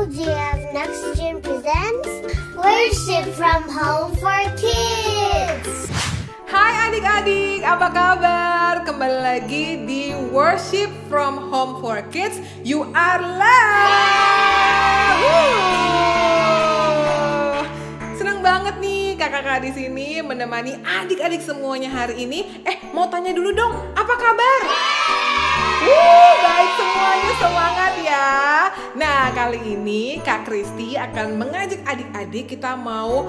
LGF Next Gen presents Worship from Home for Kids. Hai adik-adik, apa kabar? Kembali lagi di Worship from Home for Kids. You are loved. Senang banget nih kakak-kakak di sini menemani adik-adik semuanya hari ini. Mau tanya dulu dong, apa kabar? Baik semuanya, semangat ya. Nah, kali ini Kak Kristi akan mengajak adik-adik, kita mau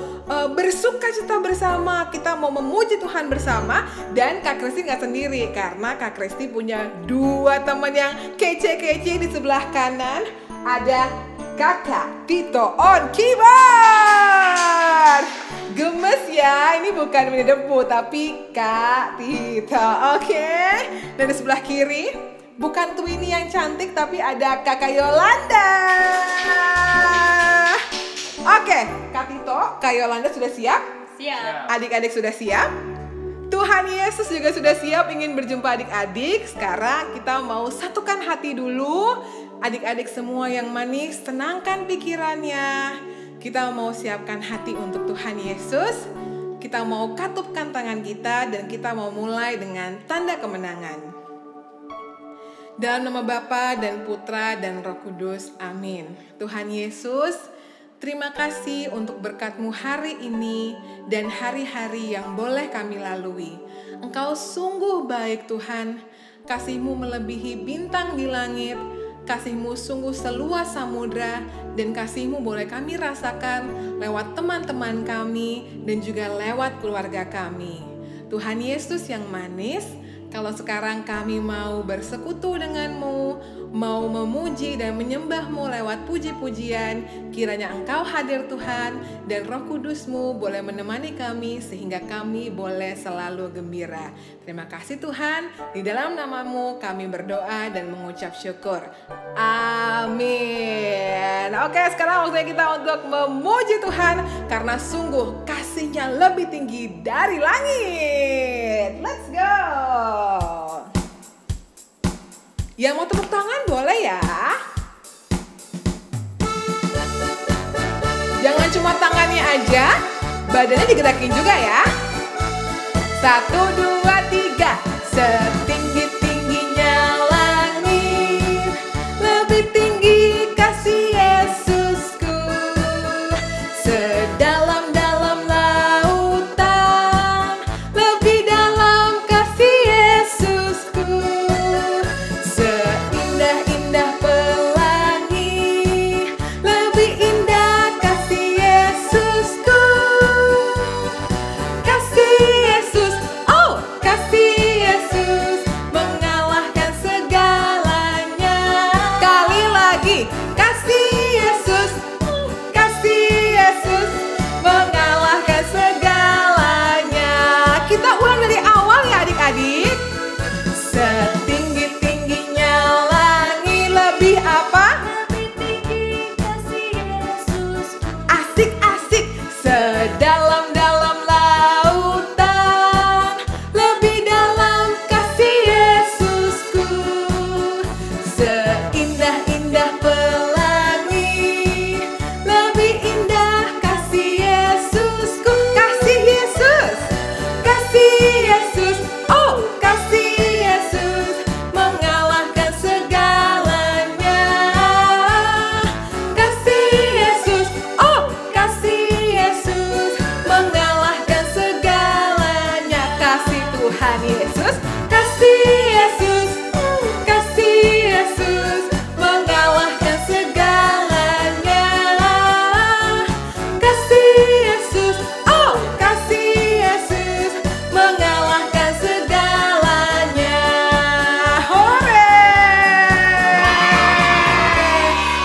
bersukacita bersama, kita mau memuji Tuhan bersama. Dan Kak Kristi nggak sendiri, karena Kak Kristi punya dua teman yang kece-kece di sebelah kanan. Ada Kakak Tito on keyboard. Gemes ya, ini bukan Winnie the Pooh tapi Kak Tito, oke? Dan di sebelah kiri, bukan Twinnie yang cantik tapi ada Kakak Yolanda. Oke, Kak Tito, Kak Yolanda sudah siap? Siap. Adik-adik sudah siap? Tuhan Yesus juga sudah siap ingin berjumpa adik-adik. Sekarang kita mau satukan hati dulu. Adik-adik semua yang manis, tenangkan pikirannya. Kita mau siapkan hati untuk Tuhan Yesus. Kita mau katupkan tangan kita dan kita mau mulai dengan tanda kemenangan. Dalam nama Bapa dan Putra dan Roh Kudus, amin. Tuhan Yesus, terima kasih untuk berkat-Mu hari ini dan hari-hari yang boleh kami lalui. Engkau sungguh baik Tuhan, kasih-Mu melebihi bintang di langit, kasih-Mu sungguh seluas samudra, dan kasih-Mu boleh kami rasakan lewat teman-teman kami dan juga lewat keluarga kami. Tuhan Yesus yang manis, kalau sekarang kami mau bersekutu dengan-Mu, mau memuji dan menyembah-Mu lewat puji-pujian, kiranya Engkau hadir Tuhan, dan Roh Kudus-Mu boleh menemani kami sehingga kami boleh selalu gembira. Terima kasih Tuhan, di dalam nama-Mu kami berdoa dan mengucap syukur. Amin. Oke, sekarang waktunya kita untuk memuji Tuhan, karena sungguh kasih-Nya lebih tinggi dari langit. Let's go. Yang mau tepuk tangan boleh ya. Jangan cuma tangannya aja, badannya digerakin juga ya. 1, 2, 3. Setinggi-tingginya langit, lebih tinggi kasih Yesusku. Sedalam-dalam lautan, lebih dalam kasih Yesusku. Seindah-indah pelangi, lebih indah kasih Yesusku. Kasih Yesus, oh kasih Yesus, mengalahkan segalanya. Kali lagi, kasih Yesus, mengalahkan segalanya. Kita ulang dari awal ya adik-adik. Setinggi-tingginya langit, lebih apa? Lebih tinggi kasih Yesus. Asik-asik. Sedalam-dalam lautan, lebih dalam kasih Yesusku. Seindah-indah pelangi, lebih indah kasih Yesusku. Kasih Yesus, oh kasih Yesus, mengalahkan segalanya. Kasih Yesus, oh kasih Yesus, mengalahkan segalanya. Kasih Tuhan Yesus, kasih Yesus, mengalahkan segalanya. Kasih Yesus, oh kasih Yesus, mengalahkan segalanya. Hore!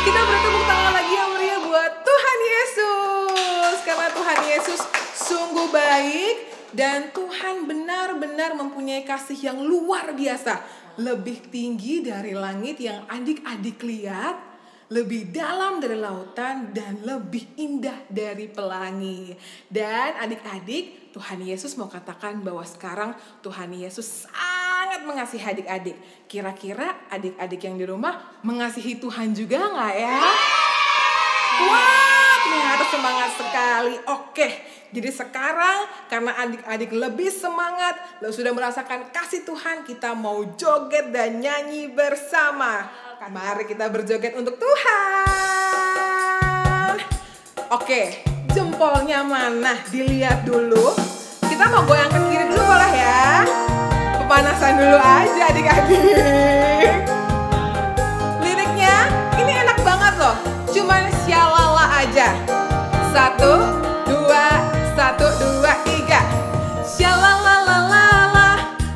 Kita beri tepuk tangan lagi yang meriah buat Tuhan Yesus, karena Tuhan Yesus sungguh baik dan Tuhan benar-benar mempunyai kasih yang luar biasa, lebih tinggi dari langit yang adik-adik lihat, lebih dalam dari lautan, dan lebih indah dari pelangi. Dan adik-adik, Tuhan Yesus mau katakan bahwa sekarang Tuhan Yesus sangat mengasihi adik-adik. Kira-kira adik-adik yang di rumah mengasihi Tuhan juga nggak ya? Wah, ternyata semangat sekali. Oke, jadi sekarang karena adik-adik lebih semangat, lo sudah merasakan kasih Tuhan, kita mau joget dan nyanyi bersama. Mari kita berjoget untuk Tuhan. Oke, jempolnya mana? Dilihat dulu. Kita mau goyang ke kiri dulu boleh ya? Pemanasan dulu aja adik-adik. Liriknya ini enak banget loh. Cuman shalala aja. 1, 2, 1, 2, 3. Shalala la la la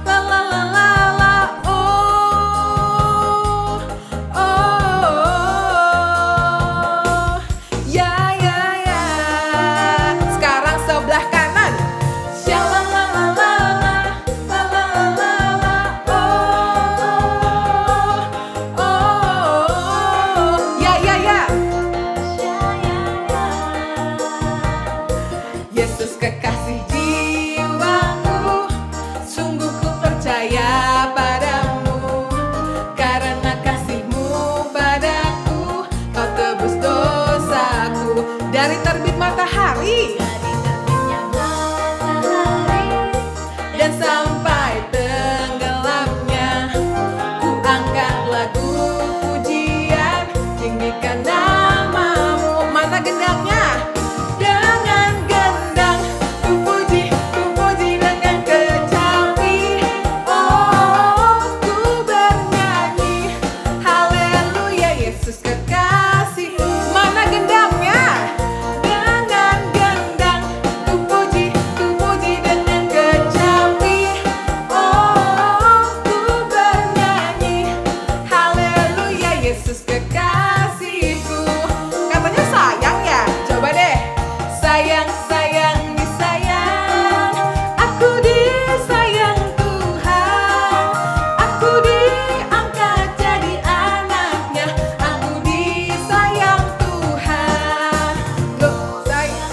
la la la la la. Oh oh ya ya ya. Sekarang sebelah kanan. Shalala la la la la la la la. Oh oh ya ya ya. Yesus kekasih jiwaku, sungguh ku percaya padamu. Karena kasih-Mu padaku, Kau tebus dosaku. Dari terbit matahari dan sampai tenggelamnya, ku angkat lagu pujian, tinggikan nama-Mu. Mana gendangnya? Dengan gendang ku puji dengan kecapi. Oh, ku bernyanyi haleluya, Yesus kekasih. Mana gendangnya? Dengan gendang ku puji dengan kecapi. Oh, ku bernyanyi haleluya, Yesus kekasihku. Katanya sayang ya? Coba deh. Sayang, sayang, disayang. Aku disayang Tuhan. Aku diangkat jadi anaknya. Aku disayang Tuhan. Loh, sayang,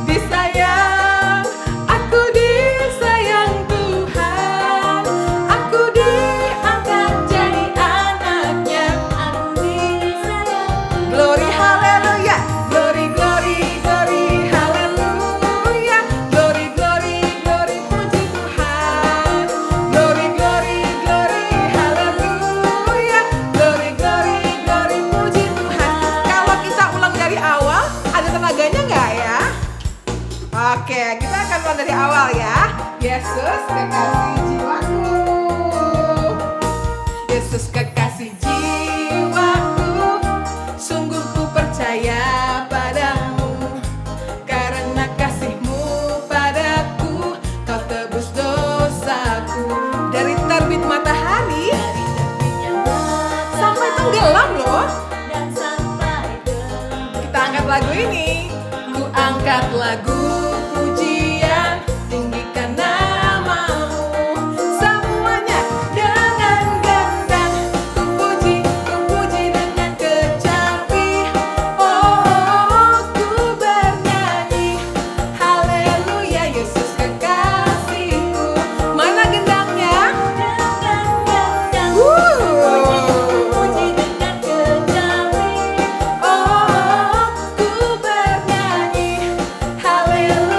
disayang. Aku disayang Tuhan. Aku diangkat jadi anaknya. Aku disayang. Glory haleluya. Glory glory glory haleluya. Glory glory glory puji Tuhan. Glory glory glory haleluya. Glory glory glory puji Tuhan. Kalau kita ulang dari awal, ada tenaganya nggak ya? Oke, kita akan ulang dari awal ya. Yesus kekasih jiwaku. Yesus kekasih jiwaku, sungguh ku percaya padamu. Karena kasih-Mu padaku, Kau tebus dosaku. Dari terbit matahari sampai tenggelam loh. Kita angkat lagu ini. Ku angkat lagu pujian, tinggikan nama-Mu. Semuanya dengan gendang ku puji dengan kecapi. Oh, ku bernyanyi haleluya, Yesus kekasihku. Mana gendangnya? Oh, ku bernyanyi haleluya.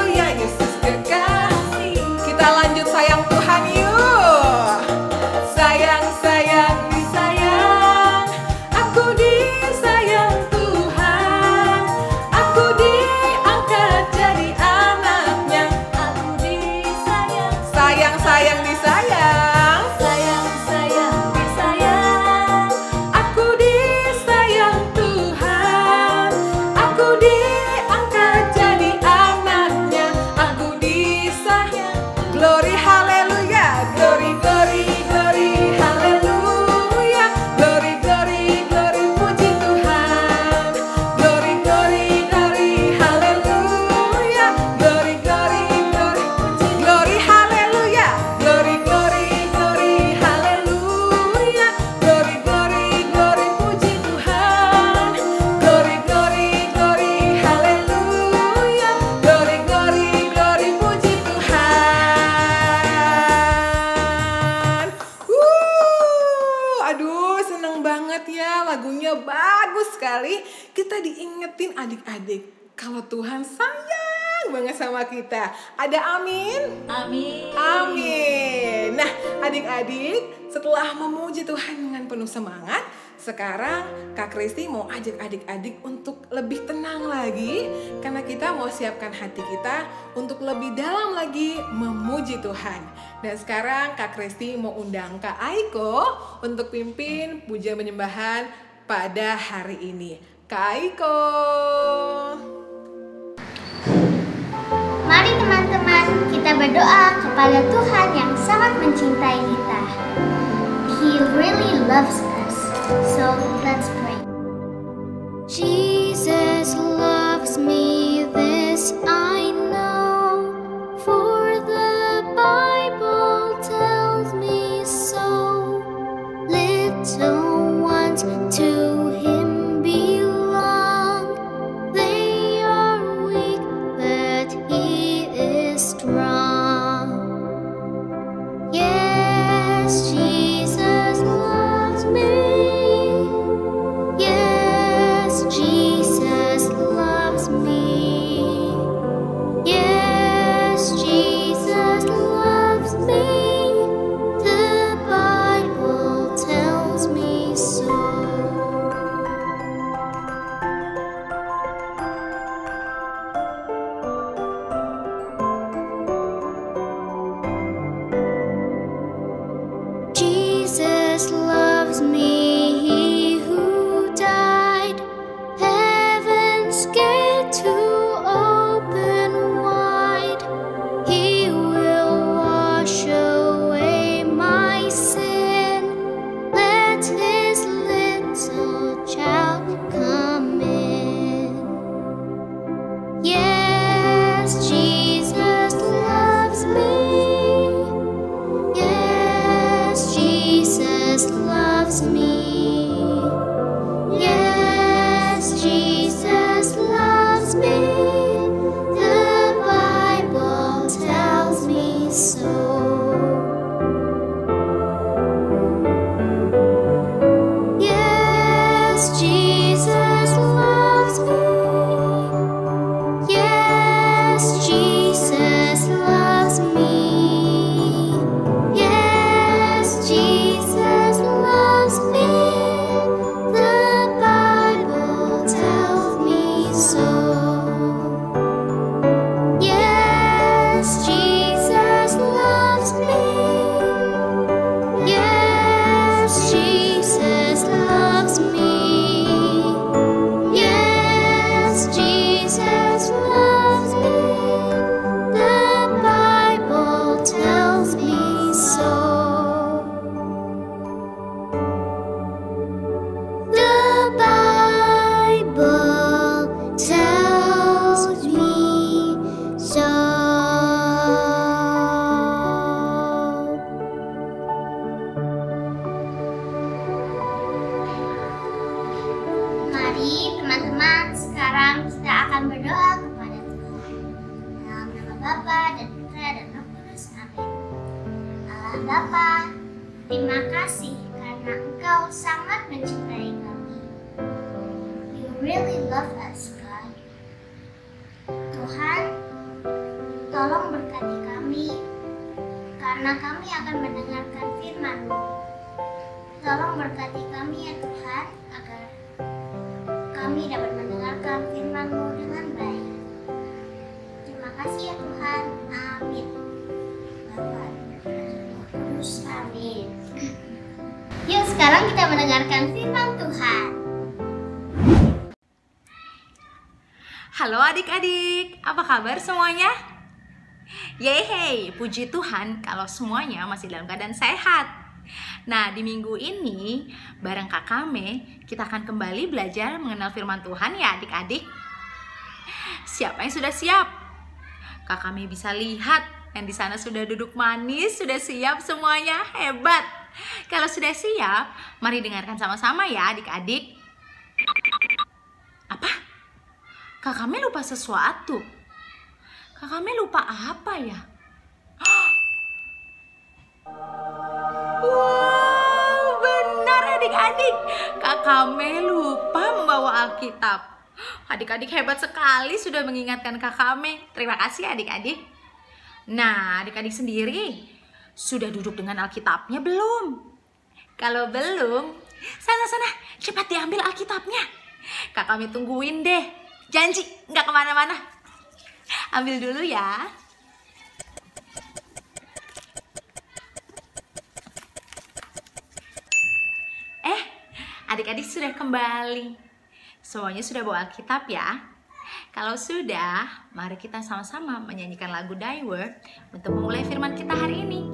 kita diingetin adik-adik kalau Tuhan sayang banget sama kita. Ada amin? Amin. Amin. Nah, adik-adik, setelah memuji Tuhan dengan penuh semangat, sekarang Kak Kristi mau ajak adik-adik untuk lebih tenang lagi, karena kita mau siapkan hati kita untuk lebih dalam lagi memuji Tuhan. Dan sekarang Kak Kristi mau undang Kak Aiko untuk pimpin puja penyembahan pada hari ini. Kak Aiko. Mari teman-teman, kita berdoa kepada Tuhan yang sangat mencintai kita. He really loves us. So let's pray. Jesus loves me, this I know, for the Bible tells me so. Little ones to Him belong, they are weak, but He is strong. Yes, Jesus loves me. Yes, Jesus loves me. Yes, Jesus loves me. The Bible tells me so. Jesus loves me, He who died, heaven's gate to open wide. He will wash away my sin. Let His little child come in. Yes, Jesus loves me. Yes, Jesus loves me. Yes, Jesus loves me. The Bible tells me so. Yes, Jesus loves me. Yes, Jesus loves me. Yes, Jesus loves me. The Bible tells me so. Yes, Jesus loves me. Yes, Jesus loves me. Yes, Jesus loves me. The Bible tells me so. The Bible tells me so. Mari teman-teman, sekarang kita akan berdoa kepada Tuhan. Dalam nama Bapa dan Putra dan Roh Kudus. Amin. Allah Bapa, terima kasih karena Engkau sangat mencintai kami. You really love us, God. Tuhan, tolong berkati kami karena kami akan mendengarkan firman-Mu. Tolong berkati kami ya Tuhan, agar kami dapat mendengarkan firman-Mu dengan baik. Terima kasih ya Tuhan. Amin. Bapa dan Putra dan Roh Kudus. Amin. Yuk sekarang kita mendengarkan firman Tuhan. Halo adik-adik, apa kabar semuanya? Yeay, puji Tuhan kalau semuanya masih dalam keadaan sehat. Nah, di minggu ini bareng Kak Kame kita akan kembali belajar mengenal firman Tuhan ya adik-adik. Siapa yang sudah siap? Kak Kame bisa lihat yang di sana sudah duduk manis, sudah siap semuanya, hebat. Kalau sudah siap, mari dengarkan sama-sama ya adik-adik. Apa? Kak Kame lupa sesuatu. Kak Kame lupa apa ya? Wow, benar adik-adik. Kak Kame lupa membawa membawa Alkitab. Adik-adik hebat sekali sudah mengingatkan Kak Kame. Terima kasih adik-adik. Nah, adik-adik sendiri sudah duduk dengan Alkitabnya belum? Kalau belum, sana-sana cepat diambil Alkitabnya. Kak Kame tungguin deh. Janji nggak kemana-mana. Ambil dulu ya. Adik-adik sudah kembali. Semuanya sudah bawa Alkitab ya? Kalau sudah, mari kita sama-sama menyanyikan lagu Thy Word untuk memulai firman kita hari ini.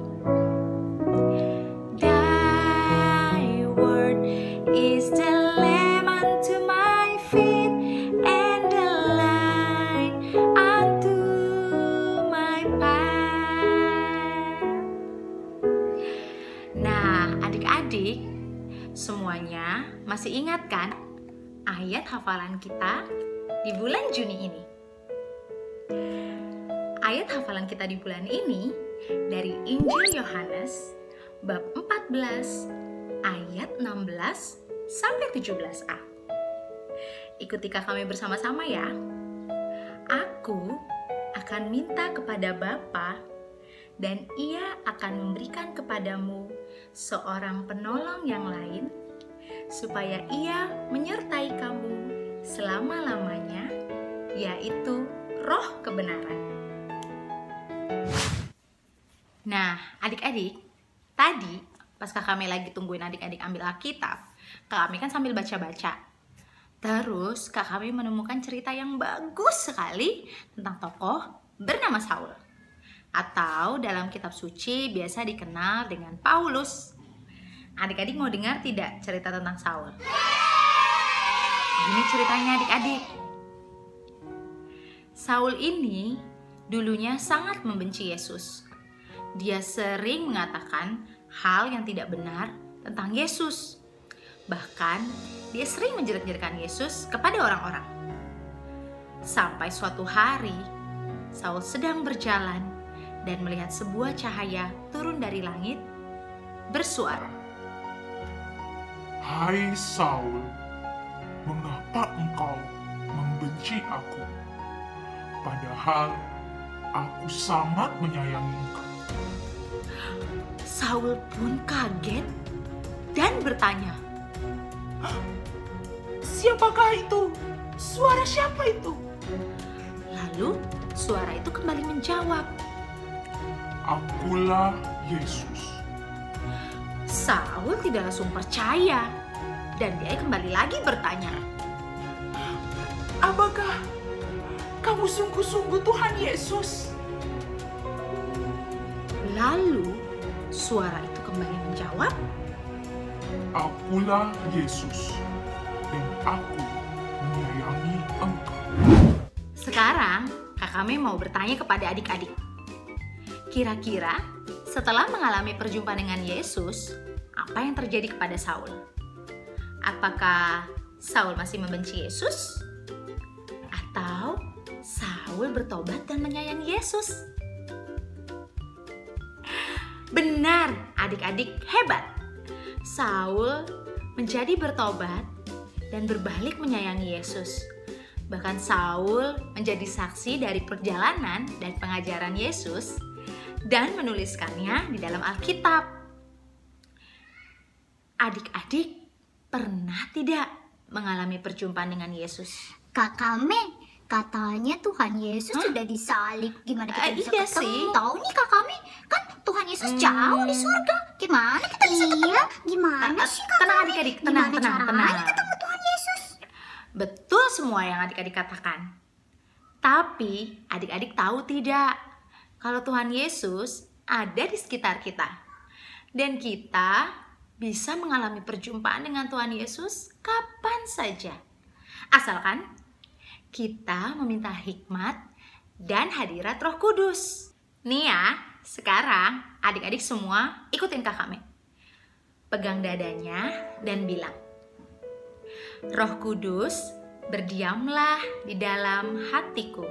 Thy word is the lamp unto my feet and the light unto my path. Nah, adik-adik, semuanya masih ingat kan ayat hafalan kita di bulan Juni ini? Ayat hafalan kita di bulan ini dari Injil Yohanes bab 14 ayat 16 sampai 17a. Ikuti Kak Kame bersama-sama ya. Aku akan minta kepada Bapa dan Ia akan memberikan kepadamu seorang penolong yang lain, supaya Ia menyertai kamu selama-lamanya, yaitu Roh kebenaran. Nah, adik-adik, tadi pas Kak Kame lagi tungguin adik-adik ambil Alkitab, Kak Kame kan sambil baca-baca. Terus Kak Kame menemukan cerita yang bagus sekali tentang tokoh bernama Saul, atau dalam kitab suci biasa dikenal dengan Paulus. Adik-adik mau dengar tidak cerita tentang Saul? Ini ceritanya adik-adik. Saul ini dulunya sangat membenci Yesus. Dia sering mengatakan hal yang tidak benar tentang Yesus. Bahkan dia sering menjelek-jelekan Yesus kepada orang-orang. Sampai suatu hari Saul sedang berjalan dan melihat sebuah cahaya turun dari langit bersuara, "Hai Saul, mengapa engkau membenci aku? Padahal aku sangat menyayangi engkau." Saul pun kaget dan bertanya, "Siapakah itu? Suara siapa itu?" Lalu suara itu kembali menjawab, "Akulah Yesus." Saul tidak langsung percaya dan dia kembali lagi bertanya, "Apakah kamu sungguh-sungguh Tuhan Yesus?" Lalu suara itu kembali menjawab, "Akulah Yesus dan aku menyayangi engkau." Sekarang Kak Kame mau bertanya kepada adik-adik. Kira-kira setelah mengalami perjumpaan dengan Yesus, apa yang terjadi kepada Saul? Apakah Saul masih membenci Yesus? Atau Saul bertobat dan menyayangi Yesus? Benar, adik-adik hebat. Saul menjadi bertobat dan berbalik menyayangi Yesus. Bahkan Saul menjadi saksi dari perjalanan dan pengajaran Yesus dan menuliskannya di dalam Alkitab. Adik-adik pernah tidak mengalami perjumpaan dengan Yesus? Kak Kame, katanya Tuhan Yesus sudah disalib. Gimana kita bisa Iya ketemu? sih. Tahu nih Kak Kame, kan Tuhan Yesus jauh di surga. Gimana kita bisa ketemu? Gimana sih Kak Tenang Kame? adik-adik, tenang. Gimana caranya ketemu Tuhan Yesus? Betul semua yang adik-adik katakan. Tapi adik-adik tahu tidak kalau Tuhan Yesus ada di sekitar kita. Dan kita bisa mengalami perjumpaan dengan Tuhan Yesus kapan saja. Asalkan kita meminta hikmat dan hadirat Roh Kudus. Nih ya, sekarang adik-adik semua ikutin Kak Kame. Pegang dadanya dan bilang, "Roh Kudus, berdiamlah di dalam hatiku."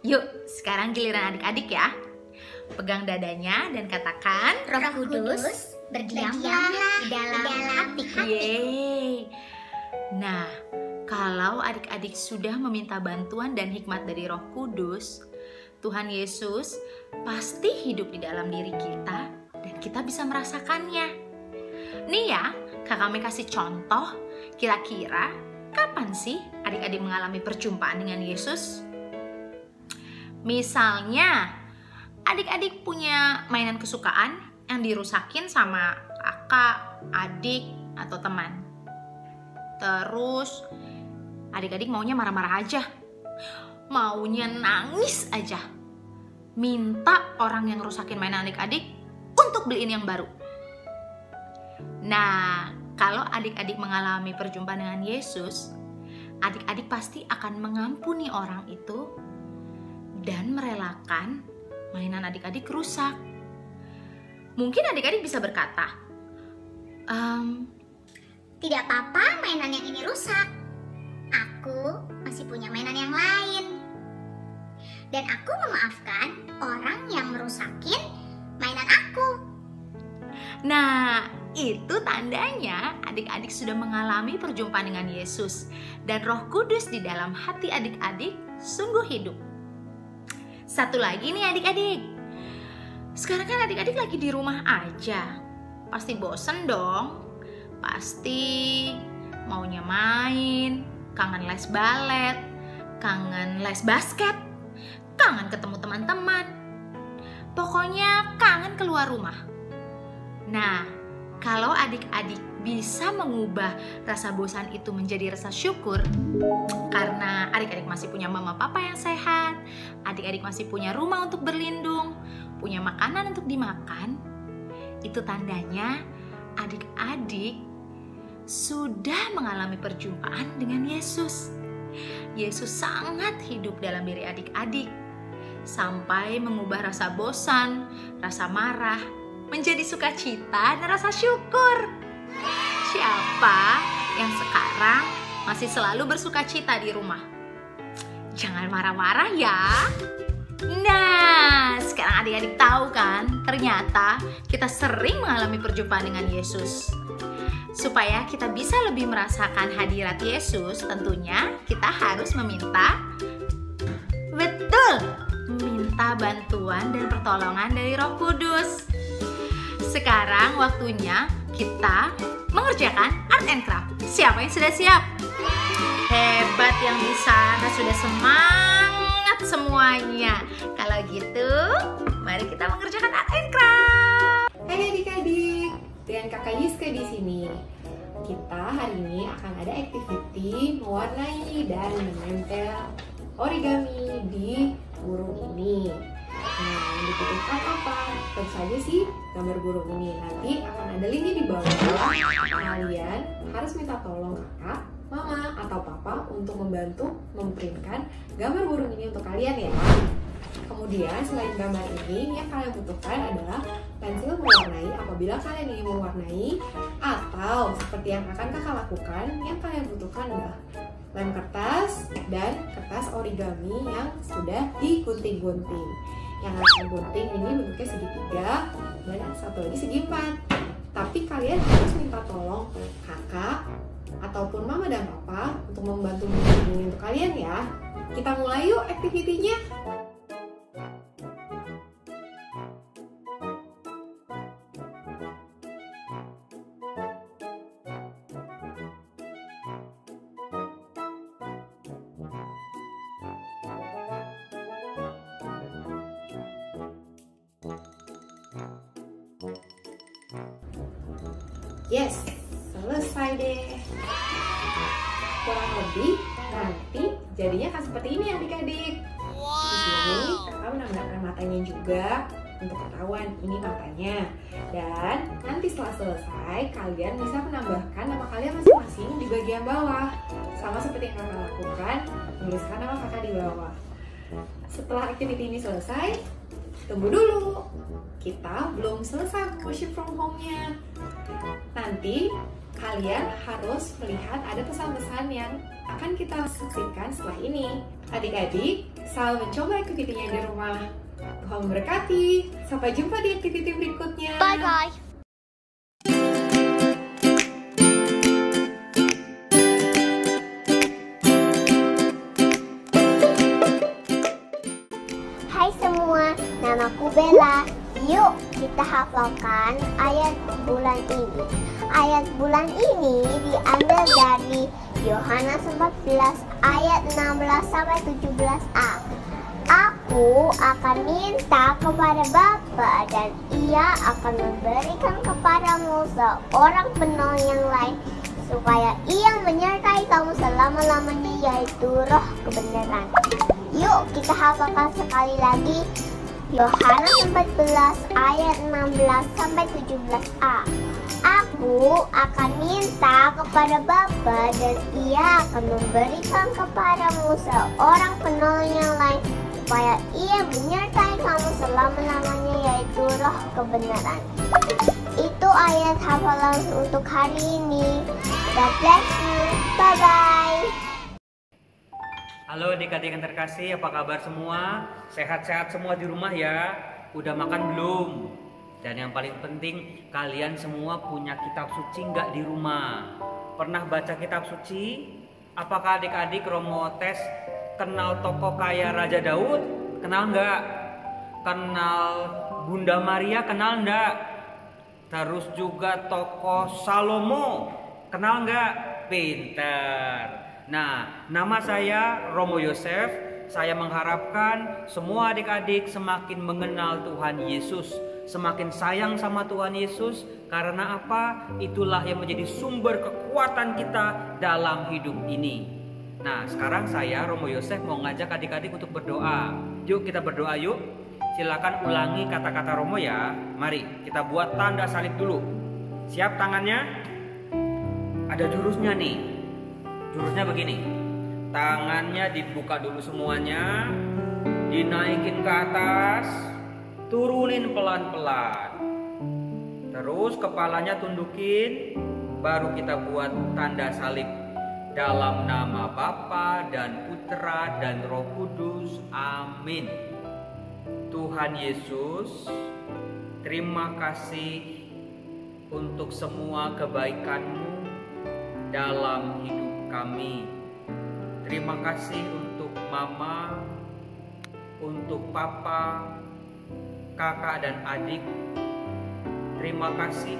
Yuk, sekarang giliran adik-adik ya. Pegang dadanya dan katakan, Roh Kudus, berdiamlah di dalam hatiku. Yeay. Nah, kalau adik-adik sudah meminta bantuan dan hikmat dari Roh Kudus, Tuhan Yesus pasti hidup di dalam diri kita dan kita bisa merasakannya. Nih ya, Kakak Mei kasih contoh, kira-kira kapan sih adik-adik mengalami perjumpaan dengan Yesus? Misalnya, adik-adik punya mainan kesukaan yang dirusakin sama kakak, adik, atau teman. Terus, adik-adik maunya marah-marah aja, maunya nangis aja, minta orang yang rusakin mainan adik-adik untuk beliin yang baru. Nah, kalau adik-adik mengalami perjumpaan dengan Yesus, adik-adik pasti akan mengampuni orang itu dan merelakan mainan adik-adik rusak. Mungkin adik-adik bisa berkata, Tidak apa-apa mainan yang ini rusak. Aku masih punya mainan yang lain. Dan aku memaafkan orang yang merusakin mainan aku. Nah, itu tandanya adik-adik sudah mengalami perjumpaan dengan Yesus dan Roh Kudus di dalam hati adik-adik sungguh hidup. Satu lagi nih adik-adik. Sekarang kan adik-adik lagi di rumah aja. Pasti bosen dong. Pasti maunya main, kangen les balet, kangen les basket, kangen ketemu teman-teman. Pokoknya kangen keluar rumah. Nah, kalau adik-adik bisa mengubah rasa bosan itu menjadi rasa syukur, karena adik-adik masih punya mama papa yang sehat, adik-adik masih punya rumah untuk berlindung, punya makanan untuk dimakan, itu tandanya adik-adik sudah mengalami perjumpaan dengan Yesus. Yesus sangat hidup dalam diri adik-adik, sampai mengubah rasa bosan, rasa marah, menjadi sukacita dan rasa syukur. Siapa yang sekarang masih selalu bersukacita di rumah? Jangan marah-marah ya. Nah, sekarang adik-adik tahu kan, ternyata kita sering mengalami perjumpaan dengan Yesus. Supaya kita bisa lebih merasakan hadirat Yesus, tentunya kita harus meminta bantuan dan pertolongan dari Roh Kudus. Sekarang waktunya kita mengerjakan art and craft. Siapa yang sudah siap? Hebat yang di sana, sudah semangat semuanya. Kalau gitu, mari kita mengerjakan art and craft. Hai adik-adik, dengan Kakak Yiska di sini. Kita hari ini akan ada activity mewarnai dan menempel origami di burung ini. Nah, yang dibutuhkan apa? Tentu saja sih gambar burung ini. Nanti akan ada linknya di bawah. Kalian harus minta tolong kakak, mama, atau papa untuk membantu memprintkan gambar burung ini untuk kalian ya. Kemudian selain gambar ini, yang kalian butuhkan adalah pensil mewarnai apabila kalian ingin mewarnai, atau seperti yang akan kakak lakukan, yang kalian butuhkan adalah lem kertas dan kertas origami yang sudah digunting-gunting. Yang akan gunting ini bentuknya segitiga dan satu lagi segi 4. Tapi kalian harus minta tolong kakak ataupun mama dan papa untuk membantu gunting ini untuk kalian ya. Kita mulai yuk aktivitinya. Yes, selesai deh. Kurang lebih nanti jadinya akan seperti ini adik-adik. Di sini kakak menambahkan matanya juga untuk ketahuan ini matanya. Dan nanti setelah selesai kalian bisa menambahkan nama kalian masing-masing di bagian bawah. Sama seperti yang kakak lakukan, tuliskan nama kakak di bawah. Setelah activity ini selesai, tunggu dulu. Kita belum selesai worship from home-nya. Nanti kalian harus melihat ada pesan-pesan yang akan kita saksikan setelah ini. Adik-adik, selalu mencoba aktivitinya di rumah. Tuhan memberkati. Sampai jumpa di aktiviti berikutnya. Bye-bye. aku Bella. Yuk kita hafalkan ayat bulan ini. Ayat bulan ini diambil dari Yohanes 14 ayat 16 sampai 17a. Aku akan minta kepada Bapa dan Ia akan memberikan kepadamu seorang penolong yang lain, supaya Ia menyertai kamu selama-lamanya, yaitu Roh kebenaran. Yuk kita hafalkan sekali lagi. Yohanes 14 ayat 16 sampai 17a. Aku akan minta kepada Bapa dan Ia akan memberikan kepadamu seorang penolong yang lain, supaya Ia menyertai kamu selama-lamanya, yaitu Roh kebenaran. Itu ayat hafalan untuk hari ini. God bless you. Bye-bye. Halo adik-adik yang terkasih, apa kabar semua? Sehat-sehat semua di rumah ya? Udah makan belum? Dan yang paling penting, kalian semua punya kitab suci nggak di rumah? Pernah baca kitab suci? Apakah adik-adik Romo tes kenal tokoh kaya Raja Daud? Kenal nggak? Kenal Bunda Maria? Kenal nggak? Terus juga tokoh Salomo? Kenal nggak? Pinter. Nah, nama saya Romo Yosef. Saya mengharapkan semua adik-adik semakin mengenal Tuhan Yesus, semakin sayang sama Tuhan Yesus. Karena apa? Itulah yang menjadi sumber kekuatan kita dalam hidup ini. Nah, sekarang saya Romo Yosef mau ngajak adik-adik untuk berdoa. Yuk kita berdoa yuk. Silakan ulangi kata-kata Romo ya. Mari kita buat tanda salib dulu. Siap tangannya? Ada jurusnya nih. Jurusnya begini, tangannya dibuka dulu semuanya, dinaikin ke atas, turunin pelan-pelan. Terus kepalanya tundukin, baru kita buat tanda salib. Dalam nama Bapa dan Putra dan Roh Kudus, amin. Tuhan Yesus, terima kasih untuk semua kebaikan-Mu dalam hidup kami. Terima kasih untuk Mama, untuk Papa, kakak dan adik. Terima kasih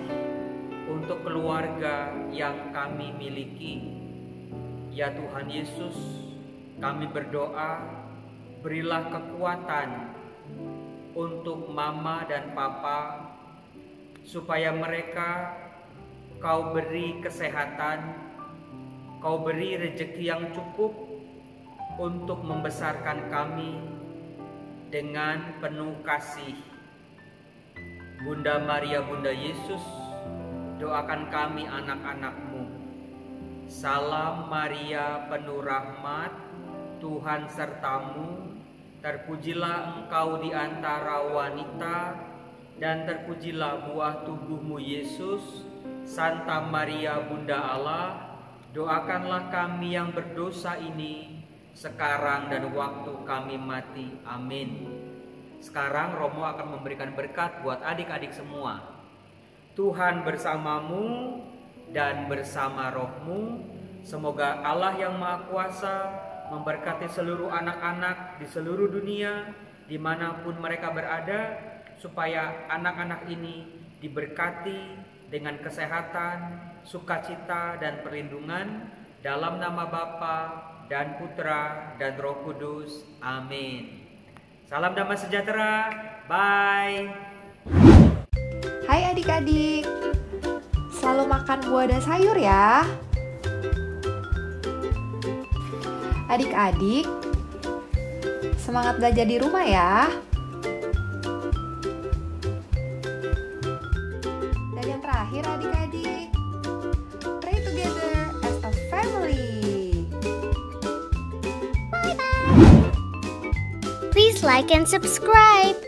untuk keluarga yang kami miliki. Ya Tuhan Yesus, kami berdoa, berilah kekuatan untuk Mama dan Papa, supaya mereka Kau beri kesehatan, Kau beri rezeki yang cukup untuk membesarkan kami dengan penuh kasih. Bunda Maria, Bunda Yesus, doakan kami anak-anak-Mu. Salam Maria, penuh rahmat, Tuhan sertamu. Terpujilah Engkau di antara wanita, dan terpujilah buah tubuh-Mu Yesus. Santa Maria, Bunda Allah, doakanlah kami yang berdosa ini, sekarang dan waktu kami mati. Amin. Sekarang Romo akan memberikan berkat buat adik-adik semua. Tuhan bersamamu dan bersama rohmu. Semoga Allah yang Maha Kuasa memberkati seluruh anak-anak di seluruh dunia, dimanapun mereka berada, supaya anak-anak ini diberkati dengan kesehatan, sukacita, dan perlindungan dalam nama Bapa dan Putra dan Roh Kudus. Amin. Salam damai sejahtera. Bye. Hai adik-adik, selalu makan buah dan sayur ya. Adik-adik, semangat belajar di rumah ya. Dan yang terakhir adik-adik, pray together as a family. Please like and subscribe.